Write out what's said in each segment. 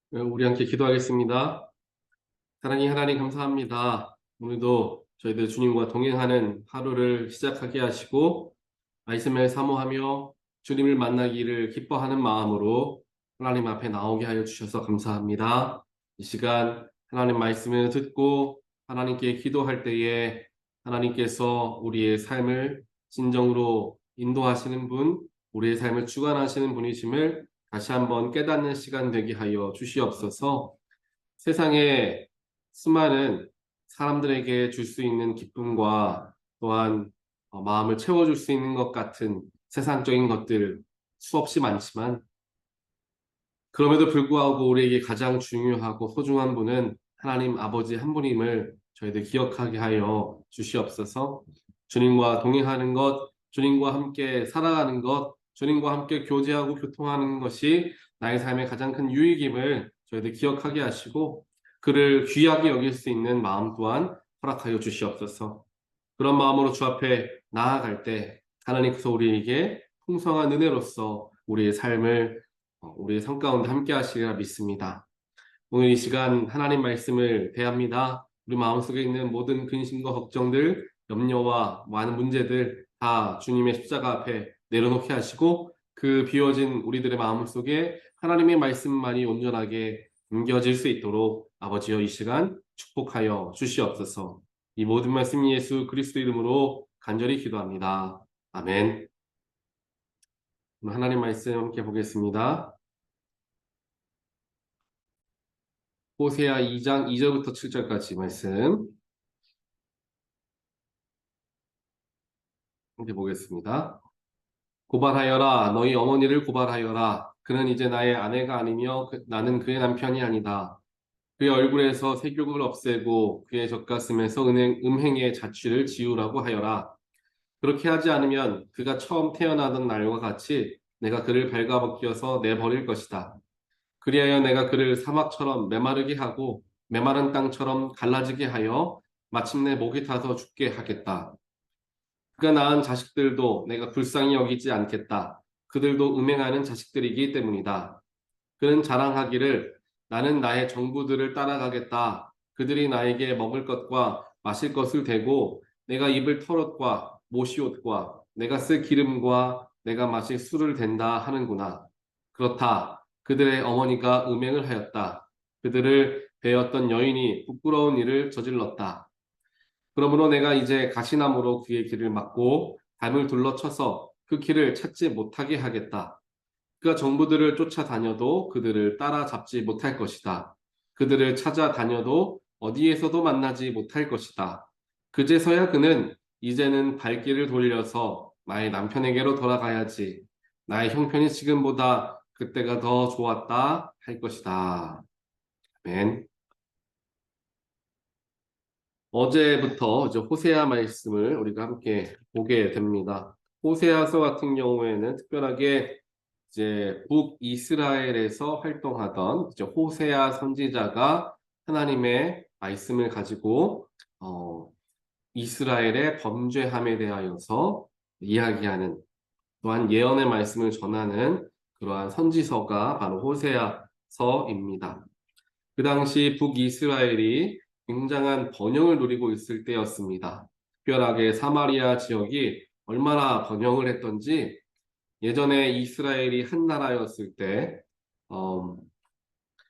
우리 함께 기도하겠습니다. 사랑의 하나님 감사합니다. 오늘도 저희들 주님과 동행하는 하루를 시작하게 하시고 말씀을 사모하며 주님을 만나기를 기뻐하는 마음으로 하나님 앞에 나오게 하여 주셔서 감사합니다. 이 시간 하나님 말씀을 듣고 하나님께 기도할 때에 하나님께서 우리의 삶을 진정으로 인도하시는 분, 우리의 삶을 주관하시는 분이심을 다시 한번 깨닫는 시간 되게 하여 주시옵소서. 세상에 수많은 사람들에게 줄 수 있는 기쁨과 또한 마음을 채워줄 수 있는 것 같은 세상적인 것들 수없이 많지만 그럼에도 불구하고 우리에게 가장 중요하고 소중한 분은 하나님 아버지 한 분임을 저희들 기억하게 하여 주시옵소서. 주님과 동행하는 것, 주님과 함께 살아가는 것, 주님과 함께 교제하고 교통하는 것이 나의 삶의 가장 큰 유익임을 저희들 기억하게 하시고 그를 귀하게 여길 수 있는 마음 또한 허락하여 주시옵소서. 그런 마음으로 주 앞에 나아갈 때 하나님께서 우리에게 풍성한 은혜로서 우리의 삶을 우리의 삶 가운데 함께 하시리라 믿습니다. 오늘 이 시간 하나님 말씀을 대합니다. 우리 마음속에 있는 모든 근심과 걱정들, 염려와 많은 문제들 다 주님의 십자가 앞에 내려놓게 하시고 그 비워진 우리들의 마음속에 하나님의 말씀만이 온전하게 담겨질 수 있도록 아버지여 이 시간 축복하여 주시옵소서. 이 모든 말씀 예수 그리스도 이름으로 간절히 기도합니다. 아멘. 하나님 말씀 함께 보겠습니다. 호세아 2장 2절부터 7절까지 말씀 함께 보겠습니다. 고발하여라. 너희 어머니를 고발하여라. 그는 이제 나의 아내가 아니며 나는 그의 남편이 아니다. 그의 얼굴에서 색욕을 없애고 그의 젖가슴에서 음행의 자취를 지우라고 하여라. 그렇게 하지 않으면 그가 처음 태어나던 날과 같이 내가 그를 발가벗겨서 내버릴 것이다. 그리하여 내가 그를 사막처럼 메마르게 하고 메마른 땅처럼 갈라지게 하여 마침내 목이 타서 죽게 하겠다. 그가 낳은 자식들도 내가 불쌍히 여기지 않겠다. 그들도 음행하는 자식들이기 때문이다. 그는 자랑하기를 나는 나의 정부들을 따라가겠다. 그들이 나에게 먹을 것과 마실 것을 대고 내가 입을 털옷과 모시옷과 내가 쓸 기름과 내가 마실 술을 댄다 하는구나. 그렇다. 그들의 어머니가 음행을 하였다. 그들을 배웠던 여인이 부끄러운 일을 저질렀다. 그러므로 내가 이제 가시나무로 그의 길을 막고 담을 둘러쳐서 그 길을 찾지 못하게 하겠다. 그가 정부들을 쫓아다녀도 그들을 따라잡지 못할 것이다. 그들을 찾아다녀도 어디에서도 만나지 못할 것이다. 그제서야 그는 이제는 발길을 돌려서 나의 남편에게로 돌아가야지. 나의 형편이 지금보다 그때가 더 좋았다 할 것이다. 아멘. 어제부터 이제 호세아 말씀을 우리가 함께 보게 됩니다. 호세아서 같은 경우에는 특별하게 이제 북이스라엘에서 활동하던 이제 호세아 선지자가 하나님의 말씀을 가지고 이스라엘의 범죄함에 대하여서 이야기하는 또한 예언의 말씀을 전하는 그러한 선지서가 바로 호세아서입니다. 그 당시 북이스라엘이 굉장한 번영을 누리고 있을 때였습니다. 특별하게 사마리아 지역이 얼마나 번영을 했던지 예전에 이스라엘이 한 나라였을 때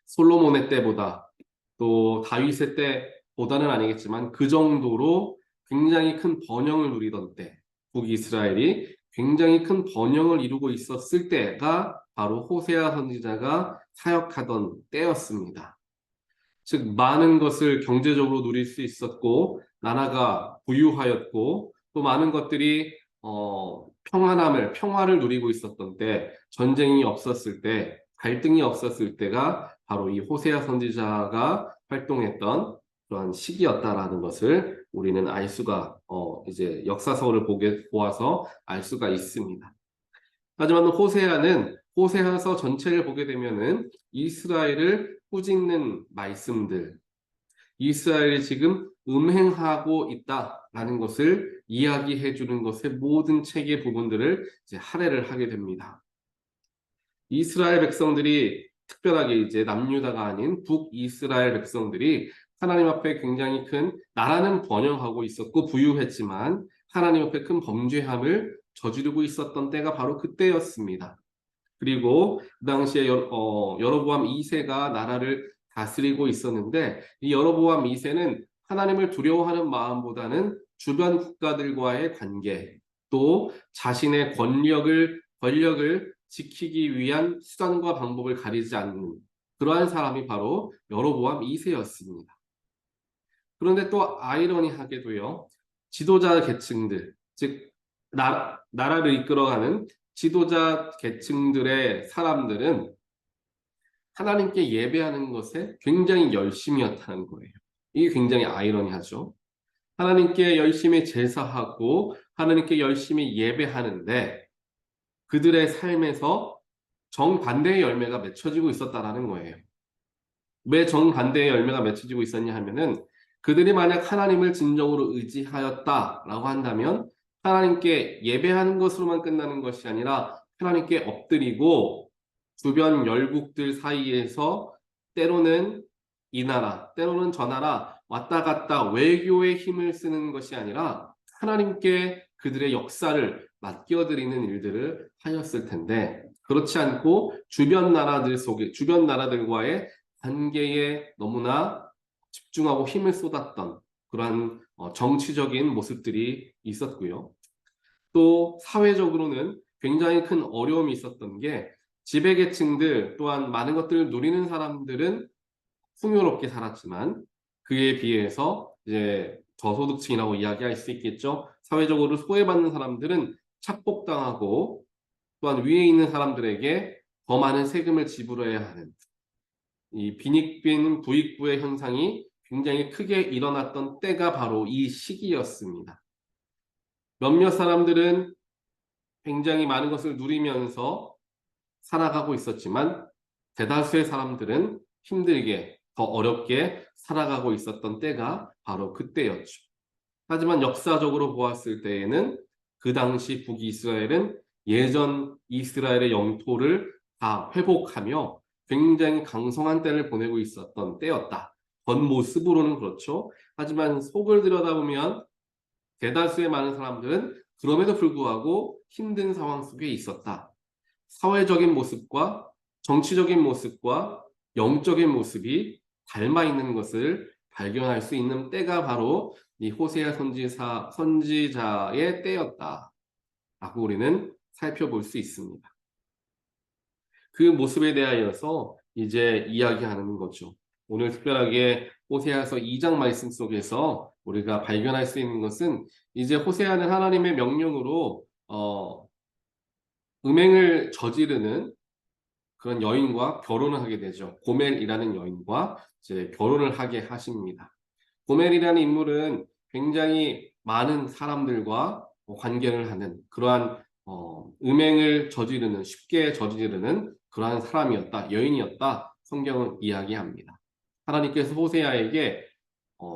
솔로몬의 때보다 또 다윗의 때보다는 아니겠지만 그 정도로 굉장히 큰 번영을 누리던 때 북이스라엘이 굉장히 큰 번영을 이루고 있었을 때가 바로 호세아 선지자가 사역하던 때였습니다. 즉 많은 것을 경제적으로 누릴 수 있었고 나라가 부유하였고 또 많은 것들이 평화를 누리고 있었던 때, 전쟁이 없었을 때, 갈등이 없었을 때가 바로 이 호세아 선지자가 활동했던 그런 시기였다라는 것을 우리는 알 수가 이제 역사서를 보아서 알 수가 있습니다. 하지만 호세아서 전체를 보게 되면은 이스라엘을 꾸짖는 말씀들, 이스라엘이 지금 음행하고 있다라는 것을 이야기해 주는 것의 모든 책의 부분들을 이제 할애를 하게 됩니다. 이스라엘 백성들이 특별하게 이제 남유다가 아닌 북이스라엘 백성들이 하나님 앞에 굉장히 큰 나라는 번영하고 있었고 부유했지만 하나님 앞에 큰 범죄함을 저지르고 있었던 때가 바로 그때였습니다. 그리고 그 당시에 여로보암 2세가 나라를 다스리고 있었는데 이 여로보암 2세는 하나님을 두려워하는 마음보다는 주변 국가들과의 관계, 또 자신의 권력을 지키기 위한 수단과 방법을 가리지 않는 그러한 사람이 바로 여로보암 2세였습니다. 그런데 또 아이러니하게도요, 지도자 계층들, 즉 나라를 이끌어가는 지도자 계층들의 사람들은 하나님께 예배하는 것에 굉장히 열심이었다는 거예요. 이게 굉장히 아이러니하죠. 하나님께 열심히 제사하고 하나님께 열심히 예배하는데 그들의 삶에서 정반대의 열매가 맺혀지고 있었다라는 거예요. 왜 정반대의 열매가 맺혀지고 있었냐 하면은 그들이 만약 하나님을 진정으로 의지하였다라고 한다면 하나님께 예배하는 것으로만 끝나는 것이 아니라 하나님께 엎드리고 주변 열국들 사이에서 때로는 이 나라, 때로는 저 나라 왔다 갔다 외교에 힘을 쓰는 것이 아니라 하나님께 그들의 역사를 맡겨드리는 일들을 하였을 텐데 그렇지 않고 주변 나라들과의 관계에 너무나 집중하고 힘을 쏟았던 그러한 정치적인 모습들이 있었고요. 또 사회적으로는 굉장히 큰 어려움이 있었던 게 지배계층들 또한 많은 것들을 누리는 사람들은 풍요롭게 살았지만 그에 비해서 이제 저소득층이라고 이야기할 수 있겠죠. 사회적으로 소외받는 사람들은 착복당하고 또한 위에 있는 사람들에게 더 많은 세금을 지불해야 하는 이 빈익빈 부익부의 현상이 굉장히 크게 일어났던 때가 바로 이 시기였습니다. 몇몇 사람들은 굉장히 많은 것을 누리면서 살아가고 있었지만 대다수의 사람들은 힘들게 더 어렵게 살아가고 있었던 때가 바로 그때였죠. 하지만 역사적으로 보았을 때에는 그 당시 북이스라엘은 예전 이스라엘의 영토를 다 회복하며 굉장히 강성한 때를 보내고 있었던 때였다. 겉모습으로는 그렇죠. 하지만 속을 들여다보면 대다수의 많은 사람들은 그럼에도 불구하고 힘든 상황 속에 있었다. 사회적인 모습과 정치적인 모습과 영적인 모습이 닮아 있는 것을 발견할 수 있는 때가 바로 이 호세아 선지자의 때였다. 라고 우리는 살펴볼 수 있습니다. 그 모습에 대하여서 이제 이야기하는 거죠. 오늘 특별하게 호세아서 2장 말씀 속에서 우리가 발견할 수 있는 것은 이제 호세아는 하나님의 명령으로 음행을 저지르는 그런 여인과 결혼을 하게 되죠. 고멜이라는 여인과 이제 결혼을 하게 하십니다. 고멜이라는 인물은 굉장히 많은 사람들과 관계를 하는 그러한 음행을 쉽게 저지르는 그러한 사람이었다, 여인이었다 성경은 이야기합니다. 하나님께서 호세아에게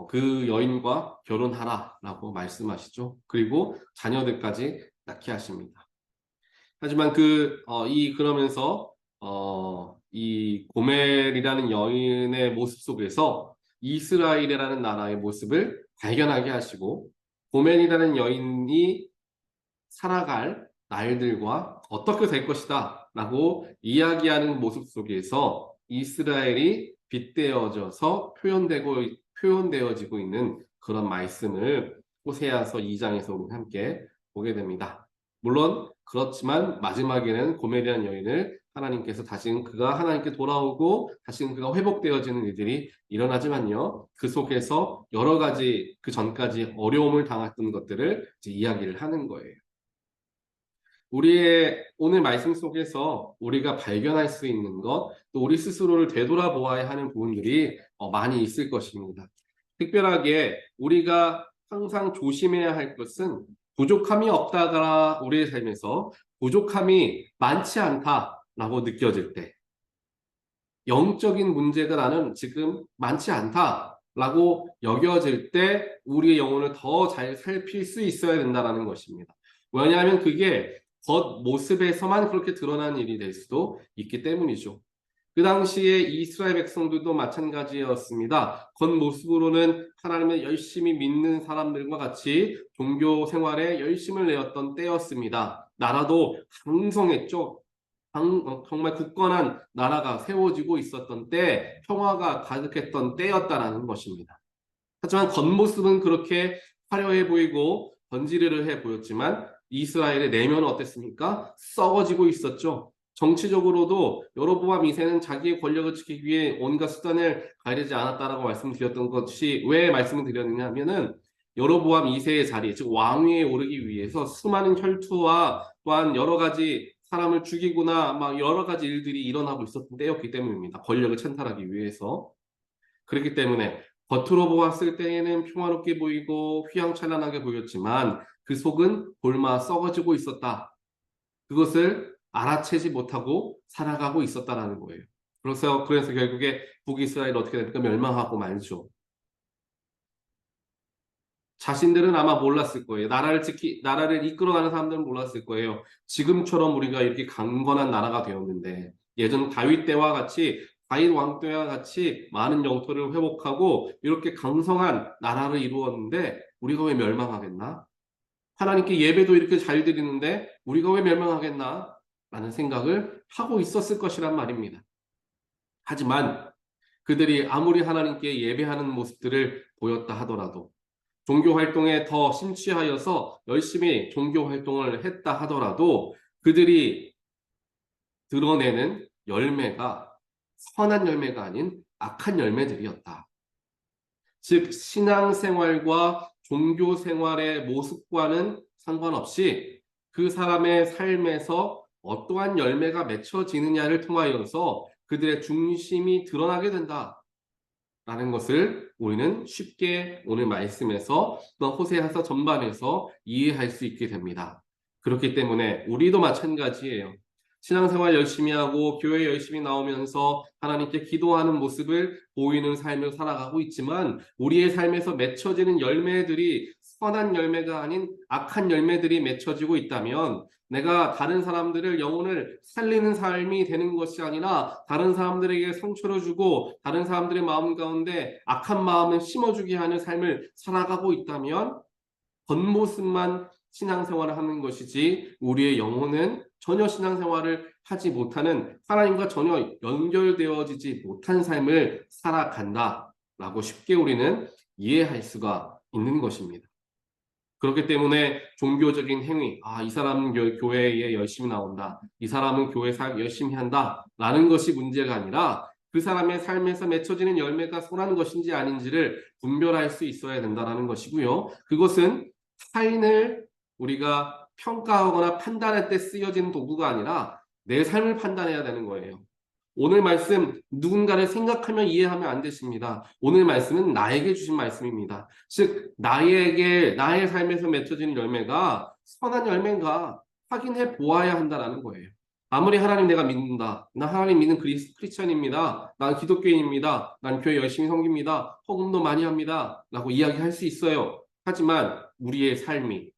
그 여인과 결혼하라라고 말씀하시죠. 그리고 자녀들까지 낳게 하십니다. 하지만 그러면서 이 고멜이라는 여인의 모습 속에서 이스라엘이라는 나라의 모습을 발견하게 하시고 고멜이라는 여인이 살아갈 날들과 어떻게 될 것이다 라고 이야기하는 모습 속에서 이스라엘이 빗대어져서 표현되어지고 있는 그런 말씀을 호세아서 2장에서 우리 함께 보게 됩니다. 물론 그렇지만 마지막에는 고멜이라는 여인을 하나님께서 다시는 그가 하나님께 돌아오고 다시는 그가 회복되어지는 일들이 일어나지만요. 그 속에서 여러 가지 그 전까지 어려움을 당했던 것들을 이제 이야기를 하는 거예요. 우리의 오늘 말씀 속에서 우리가 발견할 수 있는 것, 또 우리 스스로를 되돌아보아야 하는 부분들이 많이 있을 것입니다. 특별하게 우리가 항상 조심해야 할 것은 부족함이 없다가 우리의 삶에서 부족함이 많지 않다라고 느껴질 때, 영적인 문제가 나는 지금 많지 않다라고 여겨질 때 우리의 영혼을 더 잘 살필 수 있어야 된다는 것입니다. 왜냐하면 그게 겉모습에서만 그렇게 드러난 일이 될 수도 있기 때문이죠. 그 당시에 이스라엘 백성들도 마찬가지였습니다. 겉모습으로는 하나님을 열심히 믿는 사람들과 같이 종교 생활에 열심을 내었던 때였습니다. 나라도 강성했죠. 정말 굳건한 나라가 세워지고 있었던 때, 평화가 가득했던 때였다라는 것입니다. 하지만 겉모습은 그렇게 화려해 보이고 번지르르해 보였지만 이스라엘의 내면은 어땠습니까? 썩어지고 있었죠. 정치적으로도 여로보암 2세는 자기의 권력을 지키기 위해 온갖 수단을 가리지 않았다라고 말씀드렸던 것이, 왜 말씀을 드렸느냐 하면은 여로보암 2세의 자리, 즉 왕위에 오르기 위해서 수많은 혈투와 또한 여러 가지 사람을 죽이거나 막 여러 가지 일들이 일어나고 있었던 때였기 때문입니다. 권력을 찬탈하기 위해서. 그렇기 때문에 겉으로 보았을 때에는 평화롭게 보이고 휘황찬란하게 보였지만 그 속은 골마 썩어지고 있었다. 그것을 알아채지 못하고 살아가고 있었다라는 거예요. 그래서 결국에 북이스라엘이 어떻게 됩니까? 멸망하고 말죠. 자신들은 아마 몰랐을 거예요. 나라를 이끌어가는 사람들은 몰랐을 거예요. 지금처럼 우리가 이렇게 강건한 나라가 되었는데, 예전 다윗 때와 같이, 다윗 왕 때와 같이 많은 영토를 회복하고 이렇게 강성한 나라를 이루었는데 우리가 왜 멸망하겠나? 하나님께 예배도 이렇게 잘 드리는데 우리가 왜 멸망하겠나? 라는 생각을 하고 있었을 것이란 말입니다. 하지만 그들이 아무리 하나님께 예배하는 모습들을 보였다 하더라도, 종교 활동에 더 심취하여서 열심히 종교 활동을 했다 하더라도 그들이 드러내는 열매가 선한 열매가 아닌 악한 열매들이었다. 즉 신앙생활과 종교생활의 모습과는 상관없이 그 사람의 삶에서 어떠한 열매가 맺혀지느냐를 통하여서 그들의 중심이 드러나게 된다 라는 것을 우리는 쉽게 오늘 말씀에서 또 호세아서 전반에서 이해할 수 있게 됩니다. 그렇기 때문에 우리도 마찬가지예요. 신앙생활 열심히 하고 교회 열심히 나오면서 하나님께 기도하는 모습을 보이는 삶을 살아가고 있지만 우리의 삶에서 맺혀지는 열매들이 선한 열매가 아닌 악한 열매들이 맺혀지고 있다면, 내가 다른 사람들을 영혼을 살리는 삶이 되는 것이 아니라 다른 사람들에게 상처를 주고 다른 사람들의 마음 가운데 악한 마음을 심어주게 하는 삶을 살아가고 있다면 겉모습만 신앙생활을 하는 것이지 우리의 영혼은 전혀 신앙생활을 하지 못하는, 하나님과 전혀 연결되어지지 못한 삶을 살아간다라고 쉽게 우리는 이해할 수가 있는 것입니다. 그렇기 때문에 종교적인 행위, 이 사람은 교회에 열심히 나온다, 이 사람은 교회 사역 열심히 한다 라는 것이 문제가 아니라 그 사람의 삶에서 맺혀지는 열매가 선한 것인지 아닌지를 분별할 수 있어야 된다는 것이고요. 그것은 타인을 우리가 평가하거나 판단할 때 쓰여지는 도구가 아니라 내 삶을 판단해야 되는 거예요. 오늘 말씀 누군가를 생각하며 이해하면 안 되십니다. 오늘 말씀은 나에게 주신 말씀입니다. 즉 나의 삶에서 맺혀지는 열매가 선한 열매인가 확인해 보아야 한다는 거예요. 아무리 하나님 내가 믿는다, 나 하나님 믿는 크리스천입니다, 난 기독교인입니다, 난 교회 열심히 섬깁니다, 헌금도 많이 합니다 라고 이야기할 수 있어요. 하지만 우리의 삶이,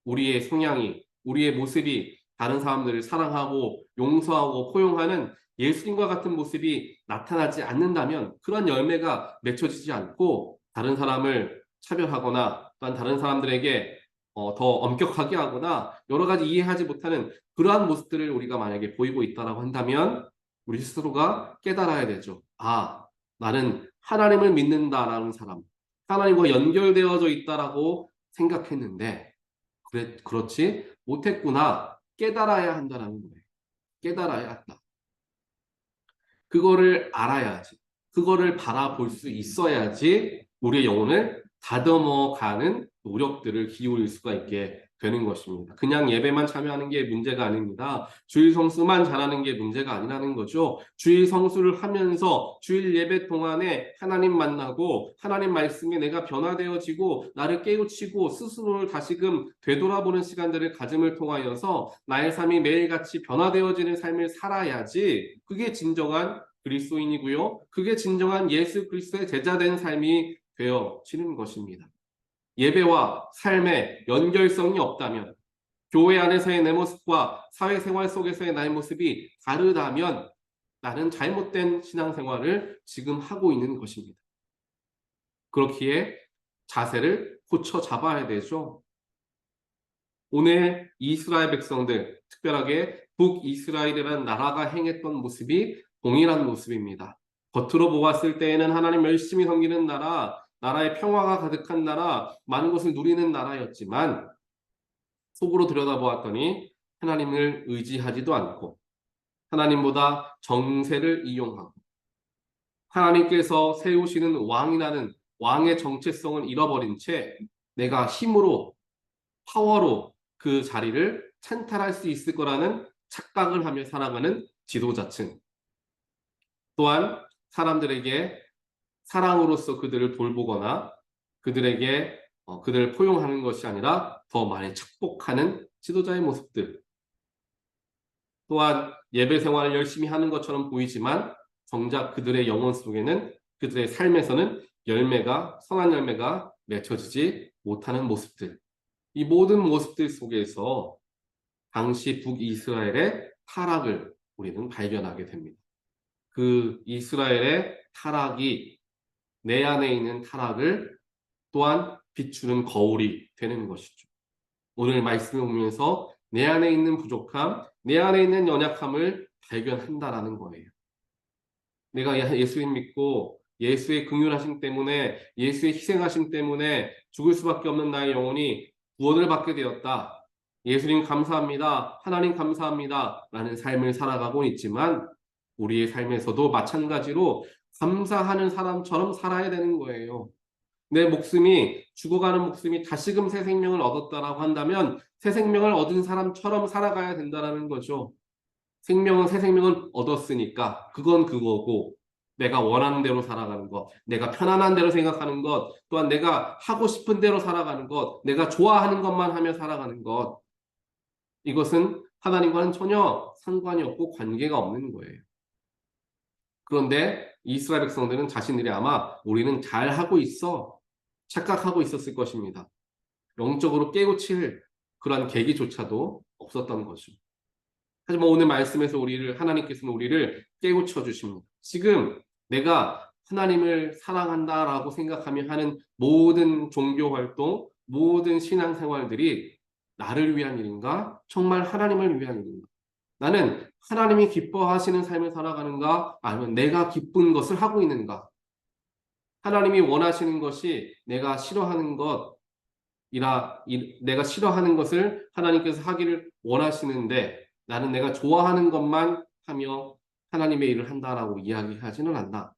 우리의 성향이, 우리의 모습이 다른 사람들을 사랑하고 용서하고 포용하는 예수님과 같은 모습이 나타나지 않는다면 그런 열매가 맺혀지지 않고 다른 사람을 차별하거나 또한 다른 사람들에게 더 엄격하게 하거나 여러 가지 이해하지 못하는 그러한 모습들을 우리가 만약에 보이고 있다고 한다면 우리 스스로가 깨달아야 되죠. 나는 하나님을 믿는다라는 사람, 하나님과 연결되어져 있다라고 생각했는데 그렇지 못했구나. 깨달아야 한다는 거예요. 깨달아야 한다. 그거를 알아야지. 그거를 바라볼 수 있어야지 우리의 영혼을 다듬어가는 노력들을 기울일 수가 있게 되는 것입니다. 그냥 예배만 참여하는 게 문제가 아닙니다. 주일 성수만 잘하는 게 문제가 아니라는 거죠. 주일 성수를 하면서 주일 예배 동안에 하나님 만나고 하나님 말씀에 내가 변화되어지고 나를 깨우치고 스스로를 다시금 되돌아보는 시간들을 가짐을 통하여서 나의 삶이 매일같이 변화되어지는 삶을 살아야지 그게 진정한 그리스도인이고요. 그게 진정한 예수 그리스도의 제자된 삶이 되어지는 것입니다. 예배와 삶의 연결성이 없다면, 교회 안에서의 내 모습과 사회생활 속에서의 나의 모습이 다르다면 나는 잘못된 신앙생활을 지금 하고 있는 것입니다. 그렇기에 자세를 고쳐 잡아야 되죠. 오늘 이스라엘 백성들, 특별하게 북이스라엘이라는 나라가 행했던 모습이 동일한 모습입니다. 겉으로 보았을 때에는 하나님 열심히 섬기는 나라, 나라의 평화가 가득한 나라, 많은 것을 누리는 나라였지만 속으로 들여다보았더니 하나님을 의지하지도 않고 하나님보다 정세를 이용하고 하나님께서 세우시는 왕이라는 왕의 정체성을 잃어버린 채 내가 힘으로, 파워로 그 자리를 찬탈할 수 있을 거라는 착각을 하며 살아가는 지도자층. 또한 사람들에게 사랑으로서 그들을 돌보거나 그들에게 그들을 포용하는 것이 아니라 더 많이 축복하는 지도자의 모습들. 또한 예배 생활을 열심히 하는 것처럼 보이지만 정작 그들의 영혼 속에는 그들의 삶에서는 선한 열매가 맺혀지지 못하는 모습들. 이 모든 모습들 속에서 당시 북이스라엘의 타락을 우리는 발견하게 됩니다. 그 이스라엘의 타락이 내 안에 있는 타락을 또한 비추는 거울이 되는 것이죠. 오늘 말씀을 보면서 내 안에 있는 부족함, 내 안에 있는 연약함을 발견한다라는 거예요. 내가 예수님 믿고 예수의 긍휼하심 때문에, 예수의 희생하심 때문에 죽을 수밖에 없는 나의 영혼이 구원을 받게 되었다. 예수님 감사합니다. 하나님 감사합니다. 라는 삶을 살아가고 있지만 우리의 삶에서도 마찬가지로 감사하는 사람처럼 살아야 되는 거예요. 내 목숨이, 죽어가는 목숨이 다시금 새 생명을 얻었다라고 한다면 새 생명을 얻은 사람처럼 살아가야 된다는 거죠. 새 생명을 얻었으니까 그건 그거고, 내가 원하는 대로 살아가는 것, 내가 편안한 대로 생각하는 것, 또한 내가 하고 싶은 대로 살아가는 것, 내가 좋아하는 것만 하며 살아가는 것, 이것은 하나님과는 전혀 상관이 없고 관계가 없는 거예요. 그런데 이스라엘 백성들은 자신들이 아마 우리는 잘하고 있어 착각하고 있었을 것입니다. 영적으로 깨우칠 그러한 계기조차도 없었던 거죠. 하지만 오늘 말씀에서 하나님께서는 우리를 깨우쳐 주십니다. 지금 내가 하나님을 사랑한다라고 생각하며 하는 모든 종교 활동, 모든 신앙생활들이 나를 위한 일인가? 정말 하나님을 위한 일인가? 나는 하나님이 기뻐하시는 삶을 살아가는가? 아니면 내가 기쁜 것을 하고 있는가? 하나님이 원하시는 것이 내가 싫어하는 내가 싫어하는 것을 하나님께서 하기를 원하시는데 나는 내가 좋아하는 것만 하며 하나님의 일을 한다라고 이야기하지는 않나.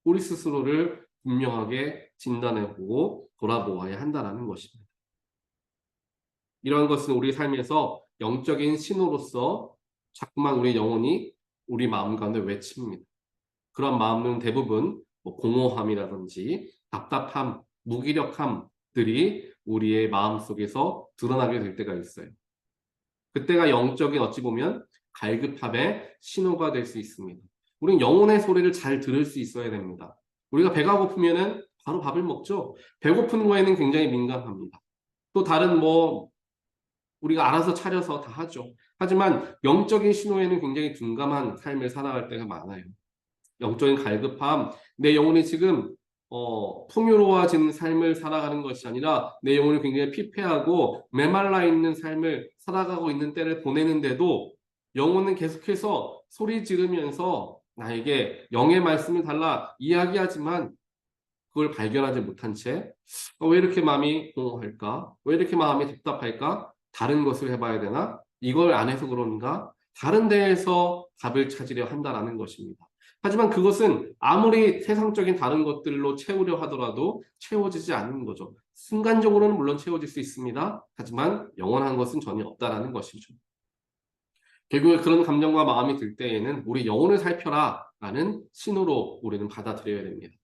우리 스스로를 분명하게 진단해보고 돌아보아야 한다는 것입니다. 이러한 것은 우리 삶에서 영적인 신호로서 자꾸만 우리 영혼이 우리 마음 가운데 외칩니다. 그런 마음은 대부분 공허함이라든지 답답함, 무기력함들이 우리의 마음 속에서 드러나게 될 때가 있어요. 그때가 영적인 어찌 보면 갈급함의 신호가 될 수 있습니다. 우리는 영혼의 소리를 잘 들을 수 있어야 됩니다. 우리가 배가 고프면은 바로 밥을 먹죠. 배고픈 거에는 굉장히 민감합니다. 또 다른 우리가 알아서 차려서 다 하죠. 하지만 영적인 신호에는 굉장히 둔감한 삶을 살아갈 때가 많아요. 영적인 갈급함, 내 영혼이 지금 풍요로워진 삶을 살아가는 것이 아니라 내 영혼이 굉장히 피폐하고 메말라 있는 삶을 살아가고 있는 때를 보내는데도 영혼은 계속해서 소리 지르면서 나에게 영의 말씀을 달라 이야기하지만 그걸 발견하지 못한 채 왜 이렇게 마음이 공허할까? 왜 이렇게 마음이 답답할까? 다른 것을 해봐야 되나? 이걸 안 해서 그런가? 다른 데에서 답을 찾으려 한다라는 것입니다. 하지만 그것은 아무리 세상적인 다른 것들로 채우려 하더라도 채워지지 않는 거죠. 순간적으로는 물론 채워질 수 있습니다. 하지만 영원한 것은 전혀 없다라는 것이죠. 결국에 그런 감정과 마음이 들 때에는 우리 영혼을 살펴라 라는 신호로 우리는 받아들여야 됩니다.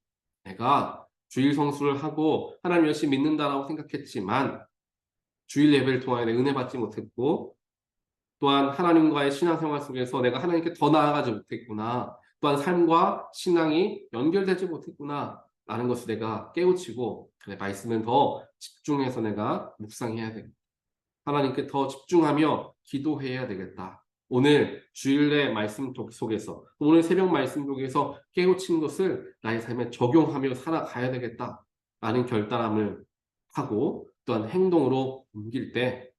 내가 주일 성수를 하고 하나님 열심히 믿는다라고 생각했지만 주일 예배를 통하여 내 은혜 받지 못했고 또한 하나님과의 신앙생활 속에서 내가 하나님께 더 나아가지 못했구나. 또한 삶과 신앙이 연결되지 못했구나 라는 것을 내가 깨우치고 그래 말씀은 더 집중해서 내가 묵상해야 되겠다. 하나님께 더 집중하며 기도해야 되겠다. 오늘 주일의 말씀 속에서 오늘 새벽 말씀 속에서 깨우친 것을 나의 삶에 적용하며 살아가야 되겠다라는 결단함을 하고 또한 행동으로 옮길 때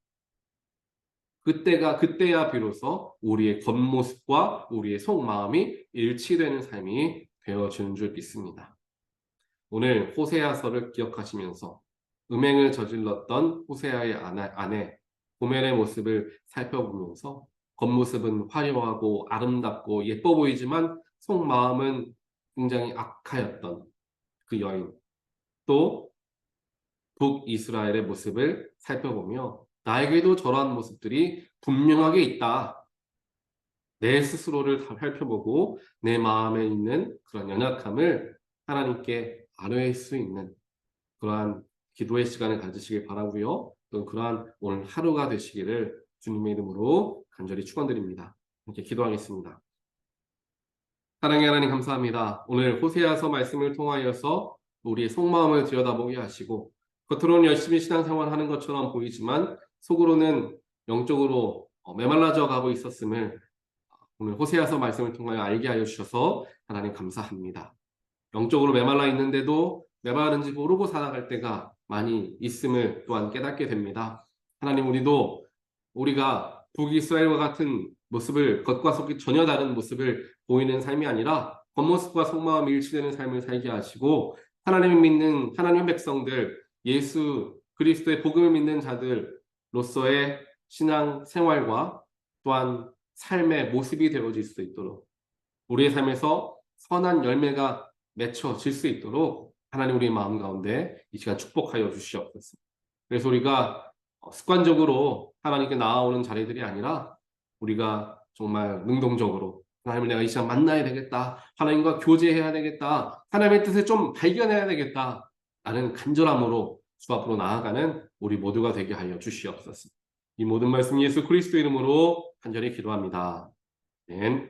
그때야 비로소 우리의 겉모습과 우리의 속마음이 일치되는 삶이 되어지는 줄 믿습니다. 오늘 호세아서를 기억하시면서 음행을 저질렀던 호세아의 아내 고멜의 모습을 살펴보면서 겉모습은 화려하고 아름답고 예뻐 보이지만 속마음은 굉장히 악하였던 그 여인, 또 북이스라엘의 모습을 살펴보며 나에게도 저러한 모습들이 분명하게 있다. 내 스스로를 다 살펴보고 내 마음에 있는 그런 연약함을 하나님께 아뢰일 수 있는 그러한 기도의 시간을 가지시길 바라고요. 또 그러한 오늘 하루가 되시기를 주님의 이름으로 간절히 축원드립니다. 이렇게 기도하겠습니다. 사랑의 하나님 감사합니다. 오늘 호세아서 말씀을 통하여서 우리의 속마음을 들여다보게 하시고 겉으로는 열심히 신앙생활하는 것처럼 보이지만 속으로는 영적으로 메말라져 가고 있었음을 오늘 호세아서 말씀을 통하여 알게 하여 주셔서 하나님 감사합니다. 영적으로 메말라 있는데도 메마른지 모르고 살아갈 때가 많이 있음을 또한 깨닫게 됩니다. 하나님 우리가 북이스라엘과 같은 모습을 겉과 속이 전혀 다른 모습을 보이는 삶이 아니라 겉모습과 속마음이 일치되는 삶을 살게 하시고 하나님을 믿는 하나님 백성들 예수 그리스도의 복음을 믿는 자들로서의 신앙 생활과 또한 삶의 모습이 되어질 수 있도록 우리의 삶에서 선한 열매가 맺혀질 수 있도록 하나님 우리의 마음 가운데 이 시간 축복하여 주시옵소서. 그래서 우리가 습관적으로 하나님께 나아오는 자리들이 아니라 우리가 정말 능동적으로 하나님을 내가 이 시간 만나야 되겠다. 하나님과 교제해야 되겠다. 하나님의 뜻을 좀 발견해야 되겠다. 라는 간절함으로 주 앞으로 나아가는 우리 모두가 되게 하여 주시옵소서. 이 모든 말씀 예수 그리스도 이름으로 간절히 기도합니다. 아멘.